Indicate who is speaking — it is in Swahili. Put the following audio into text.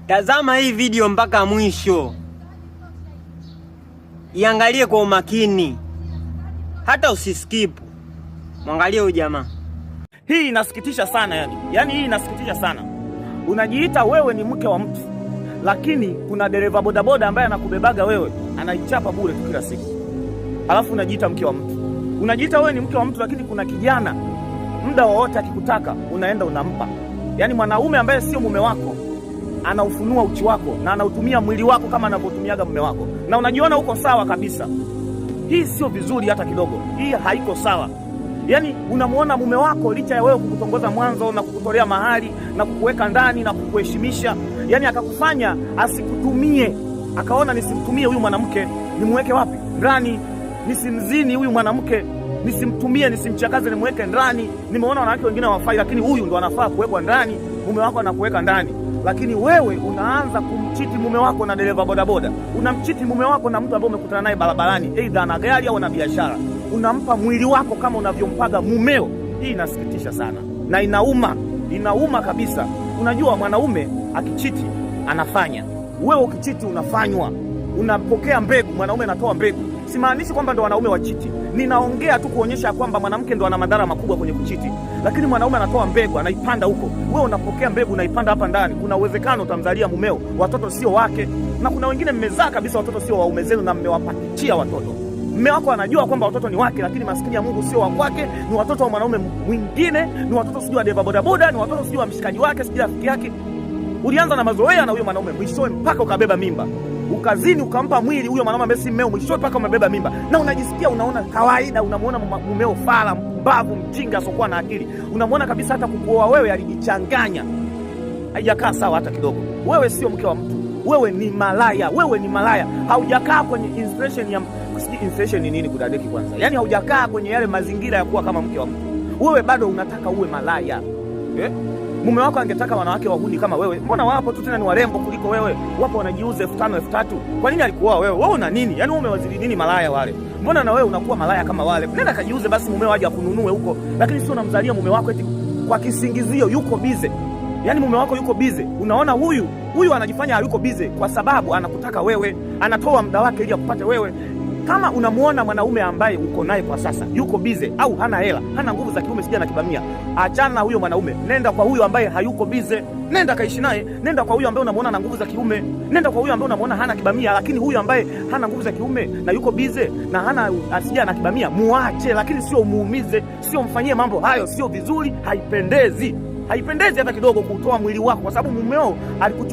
Speaker 1: Tazama hii video mpaka mwisho, iangalie kwa umakini, hata usiskipu. Mwangalie huyu jamaa.
Speaker 2: Hii inasikitisha sana yani hii inasikitisha sana. Unajiita wewe ni mke wa mtu, lakini kuna dereva bodaboda ambaye anakubebaga wewe, anaichapa bure tu kila siku. Alafu unajiita mke wa mtu. Unajiita wewe ni mke wa mtu, lakini kuna kijana muda wowote akikutaka unaenda unampa. Yani mwanaume ambaye sio mume wako anaufunua uchi wako na anautumia mwili wako kama anavyotumiaga mume wako, na unajiona uko sawa kabisa. Hii sio vizuri hata kidogo. Hii haiko sawa. Yani unamuona mume wako licha ya wewe kukutongoza mwanzo na kukutolea mahali na kukuweka ndani na kukuheshimisha, yani akakufanya asikutumie, akaona nisimtumie huyu mwanamke, nimweke wapi? Ndani. Nisimzini huyu mwanamke, nisimtumie, nisimchakaze, nimweke ndani. Nimeona wanawake wengine hawafai, lakini huyu ndo anafaa kuwekwa ndani. Mume wako anakuweka ndani, lakini wewe unaanza kumchiti mume wako na dereva bodaboda. Unamchiti mume wako na mtu ambaye umekutana naye barabarani, aidha ana gari au na biashara. Unampa mwili wako kama unavyompaga mumeo. Hii inasikitisha sana na inauma kabisa. Unajua mwanaume akichiti anafanya, wewe ukichiti unafanywa. Unapokea mbegu, mwanaume anatoa mbegu. Simaanishi kwamba ndo wanaume wachiti, ninaongea tu kuonyesha kwamba mwanamke ndo ana madhara makubwa kwenye kuchiti, lakini mwanaume anatoa mbegu, anaipanda huko. Wewe unapokea mbegu, unaipanda hapa ndani. Kuna uwezekano utamzalia mumeo watoto sio wake, na kuna wengine mmezaa kabisa watoto sio waume zenu na mmewapatia watoto. Mume wako anajua kwamba watoto ni wake, lakini maskini ya Mungu sio wa kwake, ni watoto wa mwanaume mwingine, ni watoto sijui wa dereva bodaboda, ni watoto sijui wa mshikaji wake, sijui rafiki yake. Ulianza na mazoea na huyo mwanaume, mwishowe mpaka ukabeba mimba. Ukazini ukampa mwili huyo mwanaume ambaye si mmeo, mwishowe mpaka umebeba mimba. Na unajisikia unaona kawaida, unamuona mumeo fala, mbavu, mjinga, asokuwa na akili. Unamuona kabisa hata kukuoa wewe alijichanganya. Haijakaa sawa hata kidogo. Wewe sio mke wa mtu. Wewe ni malaya. Wewe ni malaya. Haujakaa kwenye inspiration ya inspiration ni nini kudadeki kwanza. Yaani haujakaa kwenye yale mazingira ya kuwa kama mke wa mtu. Wewe bado unataka uwe malaya. Mume wako angetaka wanawake wahuni kama wewe. Mbona wapo tu tena ni warembo kuliko wewe? Wapo wanajiuza 5,000 3,000. Kwa nini alikuoa wewe? Wewe una nini? Yaani wewe umewazidi nini malaya wale? Mbona na wewe unakuwa malaya kama wale? Nenda kajiuze basi, mumeo aje akununue huko. Lakini sio unamzalia mume wako eti kwa kisingizio yuko bize. Yaani mume wako yuko bize. Unaona huyu anajifanya hayuko bize kwa sababu anakutaka wewe. Anatoa muda wake ili akupate wewe. Kama unamuona mwanaume ambaye uko naye kwa sasa yuko bize au hana hela, hana nguvu za kiume, sija na kibamia, achana na huyo mwanaume. Nenda kwa huyo ambaye hayuko bize. Nenda kaishi naye. Nenda kwa huyo ambaye unamuona ana nguvu za kiume. Nenda kwa huyo ambaye unamuona hana kibamia, lakini huyo ambaye hana nguvu za kiume na yuko bize na hana asija na kibamia, muache, lakini sio muumize, sio mfanyie mambo hayo, sio vizuri, haipendezi. Haipendezi hata kidogo kutoa mwili wako kwa sababu mumeo alikuchukua